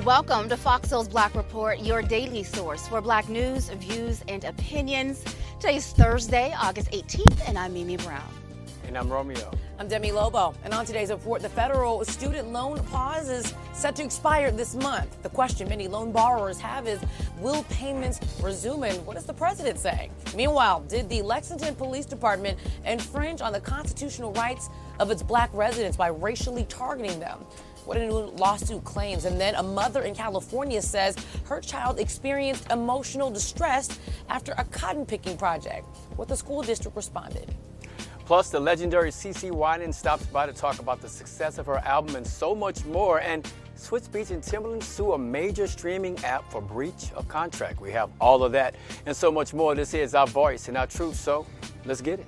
Welcome to Fox Soul's Black Report, your daily source for Black news, views, and opinions. Today's Thursday, August 18th, and I'm Mimi Brown. And I'm Romeo. I'm Demi Lobo. And on today's report, the federal student loan pause is set to expire this month. The question many loan borrowers have is, will payments resume? And what is the president saying? Meanwhile, did the Lexington Police Department infringe on the constitutional rights of its black residents by racially targeting them? What a new lawsuit claims. And then a mother in California says her child experienced emotional distress after a cotton picking project. What the school district responded. Plus, the legendary CeCe Winans stops by to talk about the success of her album and so much more. And Swizz Beatz and Timbaland sue a major streaming app for breach of contract. We have all of that and so much more. This is our voice and our truth, so let's get it.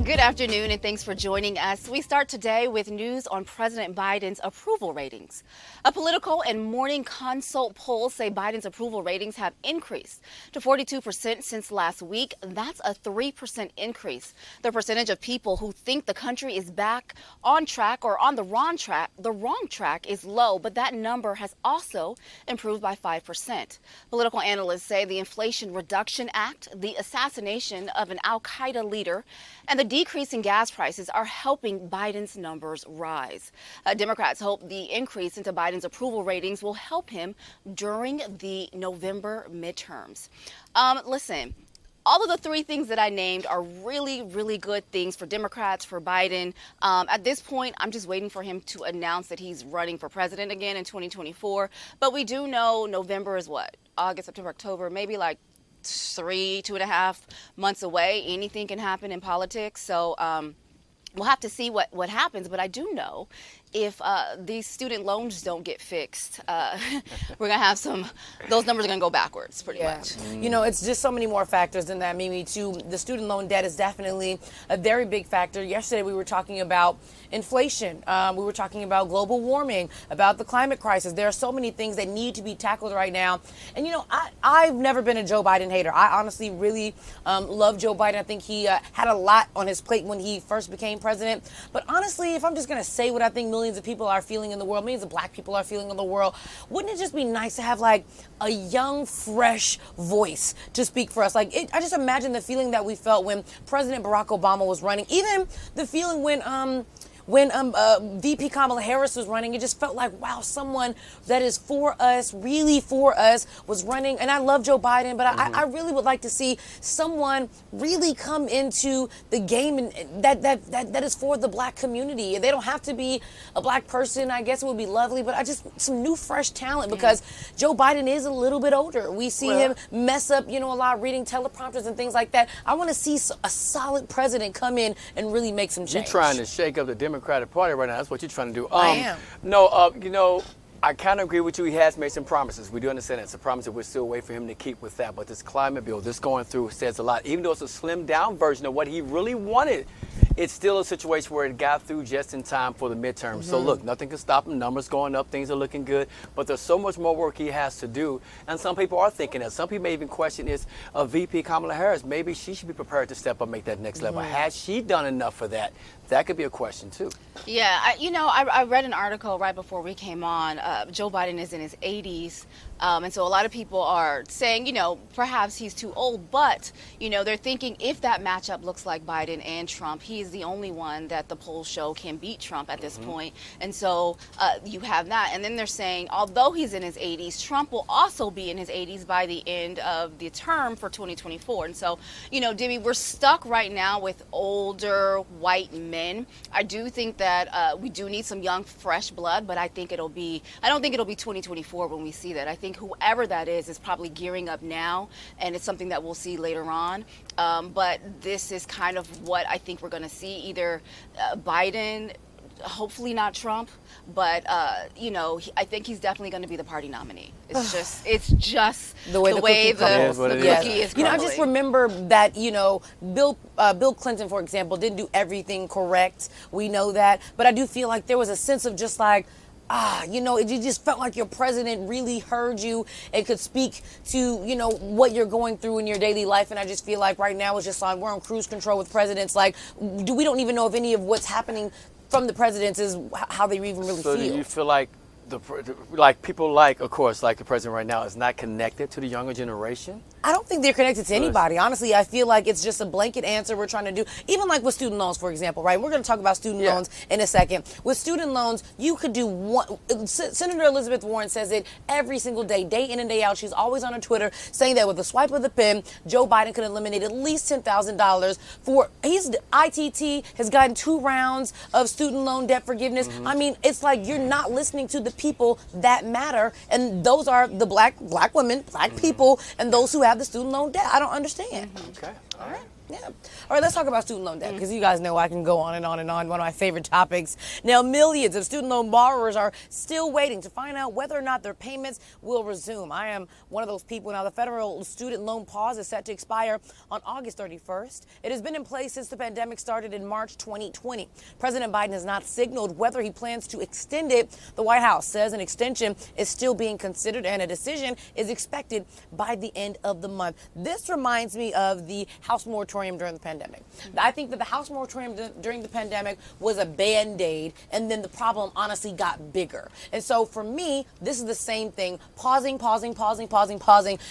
Good afternoon, and thanks for joining us. We start today with news on President Biden's approval ratings. A Politico and Morning Consult polls say Biden's approval ratings have increased to 42% since last week. That's a 3% increase. The percentage of people who think the country is back on track or on the wrong track is low, but that number has also improved by 5%. Political analysts say the Inflation Reduction Act, the assassination of an al-Qaeda leader, and the decrease in gas prices are helping Biden's numbers rise. Democrats hope the increase into Biden's approval ratings will help him during the November midterms. Listen, all of the three things that I named are really, really good things for Democrats, for Biden. At this point, I'm just waiting for him to announce that he's running for president again in 2024. But we do know November is what? August, September, October, maybe like 2.5 months away. Anything can happen in politics. So we'll have to see what happens. But I do know if these student loans don't get fixed, we're going to have those numbers are going to go backwards pretty much. You know, it's just so many more factors than that, Mimi, too. The student loan debt is definitely a very big factor. Yesterday, we were talking about inflation. We were talking about global warming, about the climate crisis. There are so many things that need to be tackled right now. And, you know, I've never been a Joe Biden hater. I honestly really love Joe Biden. I think he had a lot on his plate when he first became president. But honestly, if I'm just going to say what I think millions of people are feeling in the world, millions of black people are feeling in the world, wouldn't it just be nice to have like a young, fresh voice to speak for us? Like, I just imagine the feeling that we felt when President Barack Obama was running, even the feeling when VP Kamala Harris was running. It just felt like, wow, someone that is for us, really for us, was running. And I love Joe Biden, but I really would like to see someone really come into the game and that is for the black community. They don't have to be a black person. I guess it would be lovely, but I just some new, fresh talent, because Joe Biden is a little bit older. We see him mess up, a lot reading teleprompters and things like that. I want to see a solid president come in and really make some change. You're trying to shake up the Democratic Party right now. That's what you're trying to do. I am. No, I kind of agree with you. He has made some promises. We do understand that. It's a promise that we're still waiting for him to keep with that. But this climate bill, this going through, says a lot. Even though it's a slimmed down version of what he really wanted, it's still a situation where it got through just in time for the midterm. So look, nothing can stop him. Numbers going up, things are looking good. But there's so much more work he has to do. And some people are thinking that. Some people may even question is VP Kamala Harris. Maybe she should be prepared to step up, make that next level. Has she done enough for that? That could be a question too. Yeah, I read an article right before we came on. Joe Biden is in his 80s. And so a lot of people are saying, perhaps he's too old. But, they're thinking if that matchup looks like Biden and Trump, he is the only one that the polls show can beat Trump at this point. And so you have that. And then they're saying, although he's in his 80s, Trump will also be in his 80s by the end of the term for 2024. And so, Demi, we're stuck right now with older white men. I do think that we do need some young, fresh blood, but I don't think it'll be 2024 when we see that. I think whoever that is probably gearing up now, and it's something that we'll see later on. But this is kind of what I think we're going to see, either Biden, hopefully not Trump, but I think he's definitely going to be the party nominee. It's just the way the cookie is crumbling. I just remember that Bill Clinton, for example, didn't do everything correct. We know that, but I do feel like there was a sense of just like, you just felt like your president really heard you and could speak to, what you're going through in your daily life. And I just feel like right now it's just like we're on cruise control with presidents. Like, we don't even know if any of what's happening from the presidents is how they even really feel. So do you feel like like people like, of course, like the president right now is not connected to the younger generation? I don't think they're connected to anybody. Honestly, I feel like it's just a blanket answer we're trying to do. Even like with student loans, for example, right? We're going to talk about student loans in a second. With student loans, you could do one. Senator Elizabeth Warren says it every single day in and day out. She's always on her Twitter saying that with a swipe of the pen, Joe Biden could eliminate at least $10,000 for ITT has gotten 2 rounds of student loan debt forgiveness. I mean, it's like you're not listening to the people that matter, and those are the black women, black people, and those who have the student loan debt. I don't understand. Okay. All right. Yeah. All right, let's talk about student loan debt, because you guys know I can go on and on and on. One of my favorite topics. Now, millions of student loan borrowers are still waiting to find out whether or not their payments will resume. I am one of those people. Now, the federal student loan pause is set to expire on August 31st. It has been in place since the pandemic started in March 2020. President Biden has not signaled whether he plans to extend it. The White House says an extension is still being considered and a decision is expected by the end of the month. This reminds me of the House moratorium during the pandemic. I think that the House moratorium during the pandemic was a Band-Aid, and then the problem honestly got bigger. And so for me, this is the same thing. Pausing.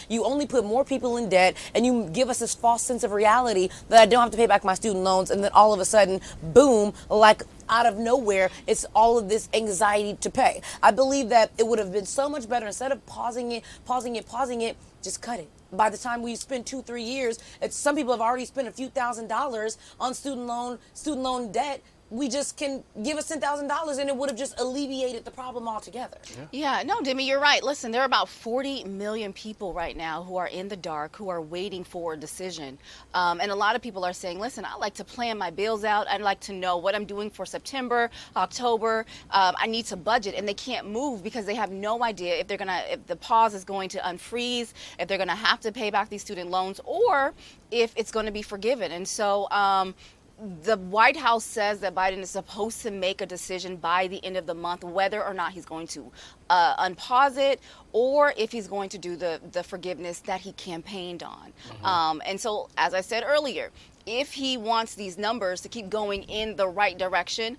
You only put more people in debt, and you give us this false sense of reality that I don't have to pay back my student loans, and then all of a sudden, boom, like out of nowhere, it's all of this anxiety to pay. I believe that it would have been so much better, instead of pausing it, just cut it. By the time we spend 2-3 years, some people have already spent a few $1,000s on student loan debt. We just can give us $10,000 and it would have just alleviated the problem altogether. Yeah, no, Demi, you're right. Listen, there are about 40 million people right now who are in the dark, who are waiting for a decision. And a lot of people are saying, listen, I like to plan my bills out. I'd like to know what I'm doing for September, October. I need to budget, and they can't move because they have no idea if the pause is going to unfreeze, if they're going to have to pay back these student loans, or if it's going to be forgiven. And so, the White House says that Biden is supposed to make a decision by the end of the month whether or not he's going to unpause it, or if he's going to do the forgiveness that he campaigned on. And so, as I said earlier, if he wants these numbers to keep going in the right direction,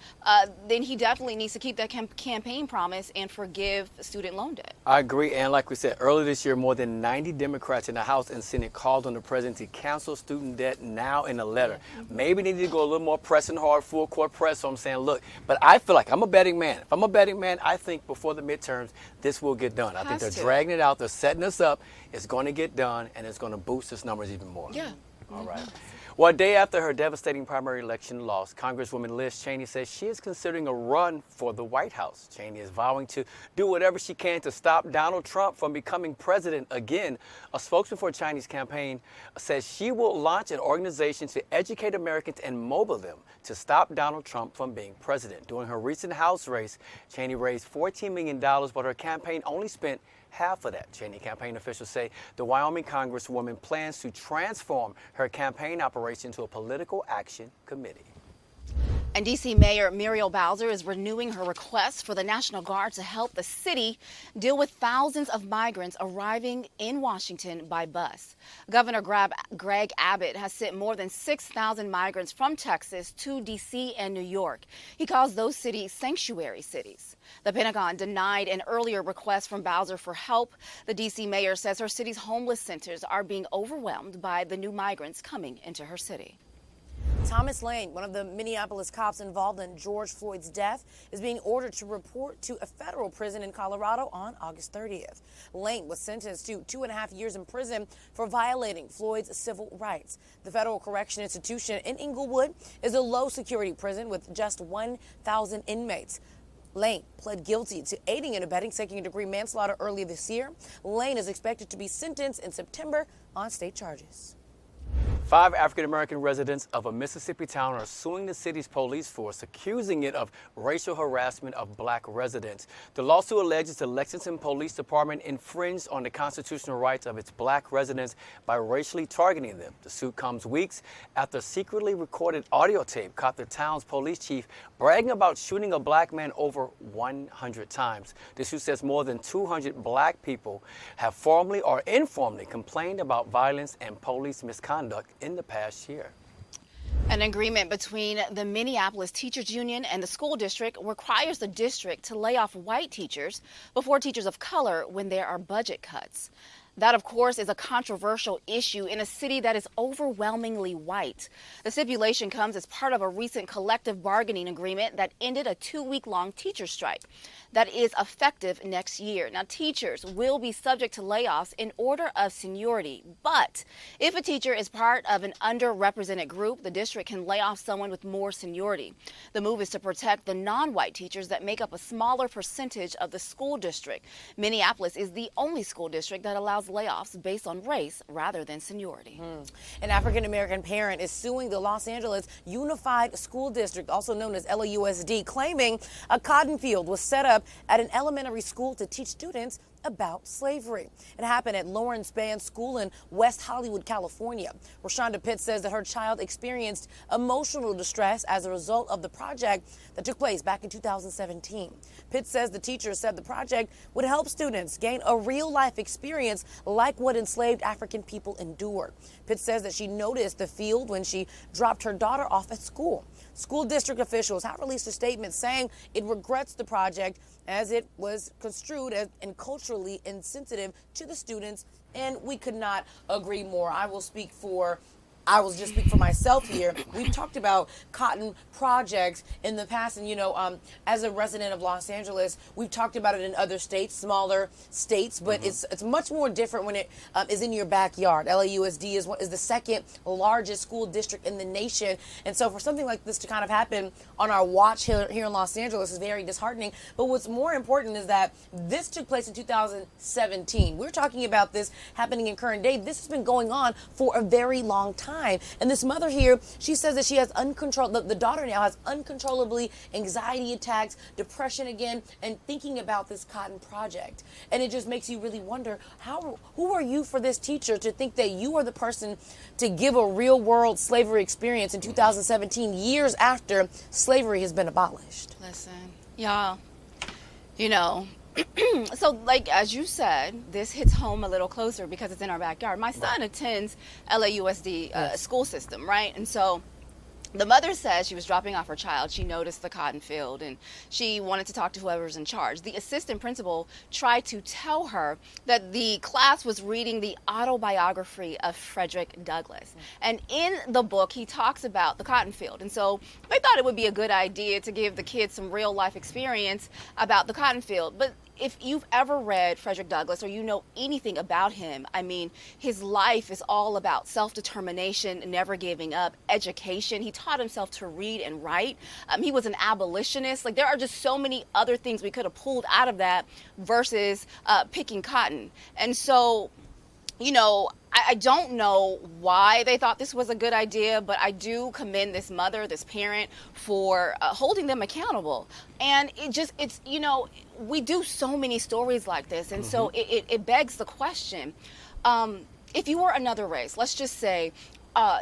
then he definitely needs to keep that campaign promise and forgive student loan debt. I agree. And like we said, earlier this year, more than 90 Democrats in the House and Senate called on the president to cancel student debt now in a letter. Maybe they need to go a little more pressing hard, full court press. So I'm saying, look, but I feel like I'm a betting man. If I'm a betting man, I think before the midterms, this will get done. I think they're dragging it out. They're setting us up. It's going to get done, and it's going to boost its numbers even more. Yeah. All right. Well, a day after her devastating primary election loss, Congresswoman Liz Cheney says she is considering a run for the White House. Cheney is vowing to do whatever she can to stop Donald Trump from becoming president again. A spokesman for Cheney's campaign says she will launch an organization to educate Americans and mobilize them to stop Donald Trump from being president. During her recent House race, Cheney raised $14 million, but her campaign only spent half of that. Cheney campaign officials say the Wyoming Congresswoman plans to transform her campaign operation to a political action committee. And D.C. Mayor Muriel Bowser is renewing her request for the National Guard to help the city deal with thousands of migrants arriving in Washington by bus. Governor Greg Abbott has sent more than 6,000 migrants from Texas to D.C. and New York. He calls those cities sanctuary cities. The Pentagon denied an earlier request from Bowser for help. The D.C. mayor says her city's homeless centers are being overwhelmed by the new migrants coming into her city. Thomas Lane, one of the Minneapolis cops involved in George Floyd's death, is being ordered to report to a federal prison in Colorado on August 30th. Lane was sentenced to 2.5 years in prison for violating Floyd's civil rights. The Federal Correction Institution in Inglewood is a low-security prison with just 1,000 inmates. Lane pled guilty to aiding and abetting second-degree manslaughter earlier this year. Lane is expected to be sentenced in September on state charges. 5 African-American residents of a Mississippi town are suing the city's police force, accusing it of racial harassment of black residents. The lawsuit alleges the Lexington Police Department infringed on the constitutional rights of its black residents by racially targeting them. The suit comes weeks after a secretly recorded audio tape caught the town's police chief bragging about shooting a black man over 100 times. The suit says more than 200 black people have formally or informally complained about violence and police misconduct in the past year. An agreement between the Minneapolis Teachers Union and the school district requires the district to lay off white teachers before teachers of color when there are budget cuts. That, of course, is a controversial issue in a city that is overwhelmingly white. The stipulation comes as part of a recent collective bargaining agreement that ended a 2-week-long teacher strike that is effective next year. Now, teachers will be subject to layoffs in order of seniority, but if a teacher is part of an underrepresented group, the district can lay off someone with more seniority. The move is to protect the non-white teachers that make up a smaller percentage of the school district. Minneapolis is the only school district that allows layoffs based on race rather than seniority. An African-American parent is suing the Los Angeles Unified School District, also known as LAUSD, claiming a cotton field was set up at an elementary school to teach students about slavery. It happened at Lawrence Band School in West Hollywood, California. Rashonda Pitts says that her child experienced emotional distress as a result of the project that took place back in 2017. Pitts says the teacher said the project would help students gain a real-life experience like what enslaved African people endured. Pitts says that she noticed the field when she dropped her daughter off at school. School district officials have released a statement saying it regrets the project as it was construed as and culturally insensitive to the students, and we could not agree more. I will just speak for myself here. We've talked about cotton projects in the past, and as a resident of Los Angeles, we've talked about it in other states, smaller states, but it's much more different when it is in your backyard. LAUSD is the second largest school district in the nation, and so for something like this to kind of happen on our watch here in Los Angeles is very disheartening. But what's more important is that this took place in 2017. We're talking about this happening in current day. This has been going on for a very long time. And this mother here, she says that she has the daughter now has uncontrollably anxiety attacks, depression again, and thinking about this cotton project. And it just makes you really wonder, who are you for this teacher to think that you are the person to give a real world slavery experience in 2017, years after slavery has been abolished? Listen, y'all, so like as you said, this hits home a little closer because it's in our backyard. My son attends LAUSD school system, right? And so the mother says she was dropping off her child. She noticed the cotton field and she wanted to talk to whoever's in charge. The assistant principal tried to tell her that the class was reading the autobiography of Frederick Douglass. And in the book, he talks about the cotton field. And so they thought it would be a good idea to give the kids some real life experience about the cotton field. But if you've ever read Frederick Douglass or you know anything about him, I mean, his life is all about self-determination, never giving up, education. He taught himself to read and write. He was an abolitionist. Like, there are just so many other things we could have pulled out of that versus picking cotton. And so, I don't know why they thought this was a good idea, but I do commend this mother, this parent, for holding them accountable. And we do so many stories like this. And so it begs the question, if you were another race, let's just say,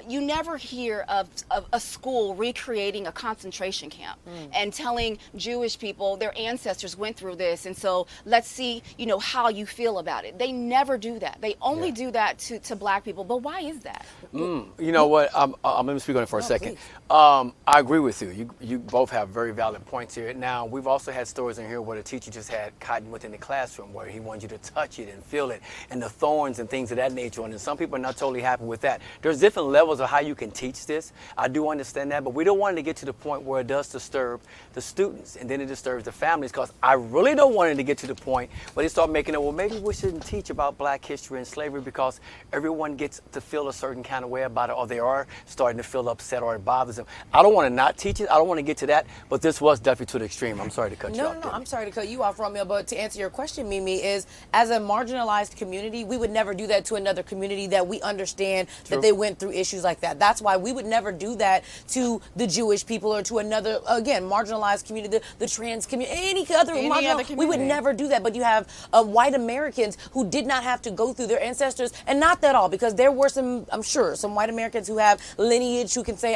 you never hear of a school recreating a concentration camp and telling Jewish people their ancestors went through this, and so let's see, how you feel about it. They never do that. They only do that to black people. But why is that? You know what? I'm going to speak on it for a second. I agree with you. You both have very valid points here. Now, we've also had stories in here where the teacher just had cotton within the classroom, where he wanted you to touch it and feel it, and the thorns and things of that nature. And some people are not totally happy with that. There's different levels of how you can teach this. I do understand that, but we don't want it to get to the point where it does disturb the students and then it disturbs the families, because I really don't want it to get to the point where they start making it, well, maybe we shouldn't teach about black history and slavery because everyone gets to feel a certain kind of way about it, or they are starting to feel upset or it bothers them. I don't want to not teach it. I don't want to get to that, but this was definitely to the extreme. I'm sorry to cut you off. No, I'm sorry to cut you off, Romeo, but to answer your question, Mimi, is as a marginalized community, we would never do that to another community that we understand that they went through issues like that. That's why we would never do that to the Jewish people or to another, again, marginalized community, the trans community, any other community. We would never do that. But you have white Americans who did not have to go through their ancestors, and not that all, because there were some, I'm sure, some white Americans who have lineage who can say,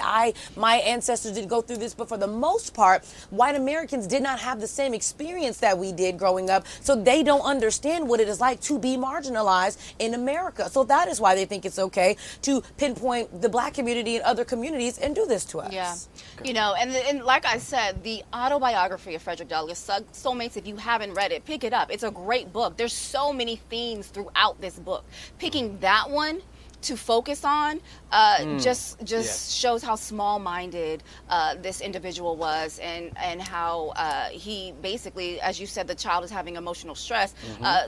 my ancestors did go through this, but for the most part, white Americans did not have the same experience that we did growing up, so they don't understand what it is like to be marginalized in America. So that is why they think it's okay to pinpoint the black community and other communities and do this to us. Yeah. You know, and like I said, the autobiography of Frederick Douglass, Soulmates, if you haven't read it, pick it up. It's a great book. There's so many themes throughout this book. Picking that one to focus on just shows how small-minded this individual was, and how he basically, as you said, the child is having emotional stress,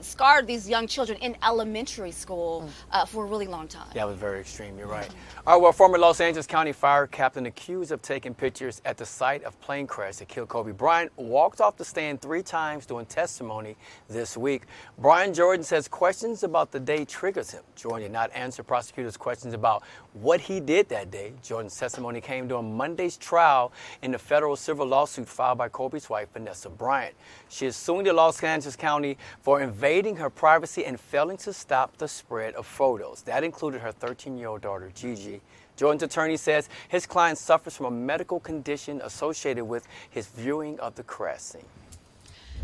scarred these young children in elementary school for a really long time. That was very extreme, you're right. All right, well, former Los Angeles County fire captain accused of taking pictures at the site of plane crash that killed Kobe Bryant walked off the stand 3 times during testimony this week. Brian Jordan says questions about the day triggers him. Jordan did not answer prosecutors' questions about what he did that day. Jordan's testimony came during Monday's trial in the federal civil lawsuit filed by Kobe's wife, Vanessa Bryant. She is suing the Los Angeles County for invading her privacy and failing to stop the spread of photos. That included her 13-year-old daughter, Gigi. Jordan's attorney says his client suffers from a medical condition associated with his viewing of the crash scene.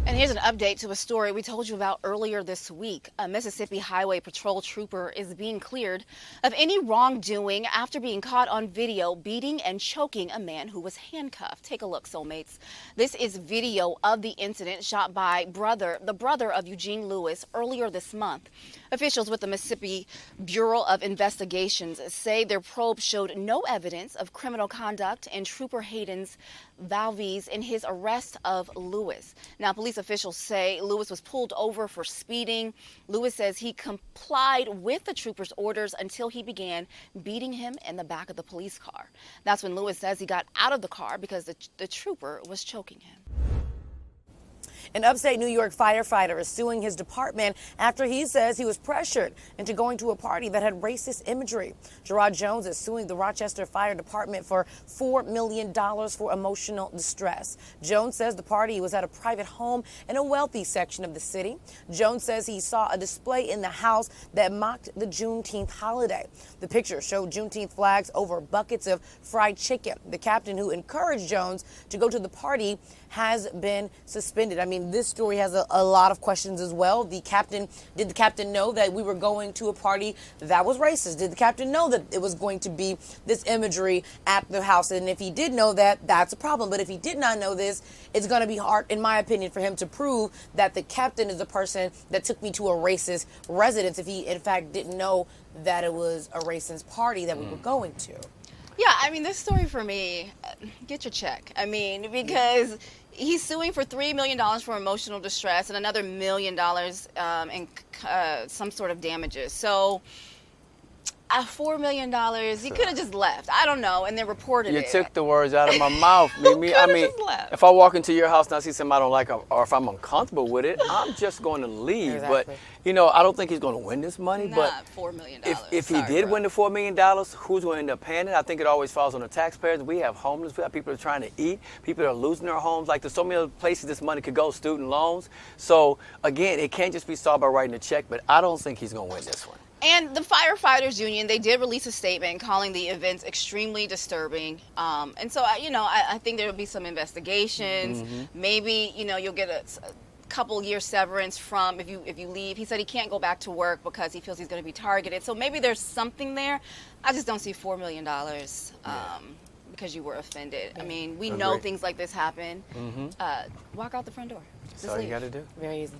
And here's an update to a story we told you about earlier this week. A Mississippi Highway Patrol trooper is being cleared of any wrongdoing after being caught on video beating and choking a man who was handcuffed. Take a look, Soulmates. This is video of the incident shot by the brother of Eugene Lewis earlier this month. Officials with the Mississippi Bureau of Investigations say their probe showed no evidence of criminal conduct in Trooper Hayden's Valves in his arrest of Lewis. Now, police officials say Lewis was pulled over for speeding. Lewis says he complied with the trooper's orders until he began beating him in the back of the police car. That's when Lewis says he got out of the car because the trooper was choking him. An upstate New York firefighter is suing his department after he says he was pressured into going to a party that had racist imagery. Gerard Jones is suing the Rochester Fire Department for $4 million for emotional distress. Jones says the party was at a private home in a wealthy section of the city. Jones says he saw a display in the house that mocked the Juneteenth holiday. The picture showed Juneteenth flags over buckets of fried chicken. The captain who encouraged Jones to go to the party has been suspended. I mean, this story has a lot of questions as well. Did the captain know that we were going to a party that was racist? Did the captain know that it was going to be this imagery at the house? And if he did know that, that's a problem. But if he did not know this, it's going to be hard, in my opinion, for him to prove that the captain is the person that took me to a racist residence if he, in fact, didn't know that it was a racist party that we were going to. Yeah, I mean, this story for me, get your check. I mean, because he's suing for $3 million for emotional distress and another $1 million in some sort of damages. So $4 million, he could have just left. I don't know, and then reported it. You took the words out of my mouth, Mimi. I mean, if I walk into your house and I see something I don't like, or if I'm uncomfortable with it, I'm just going to leave. Exactly. But, you know, I don't think he's going to win this money. But $4 million. if he did win the $4 million, who's going to end up paying it? I think it always falls on the taxpayers. We have homeless. We have people that are trying to eat. People that are losing their homes. Like, there's so many other places this money could go, student loans. So, again, it can't just be solved by writing a check. But I don't think he's going to win this one. And the firefighters union, they did release a statement calling the events extremely disturbing. And so, I think there will be some investigations. Maybe, you'll get a couple year severance from if you leave. He said he can't go back to work because he feels he's going to be targeted. So maybe there's something there. I just don't see $4 million because you were offended. I mean, we know things like this happen. Walk out the front door. That's all you got to do. Very easy.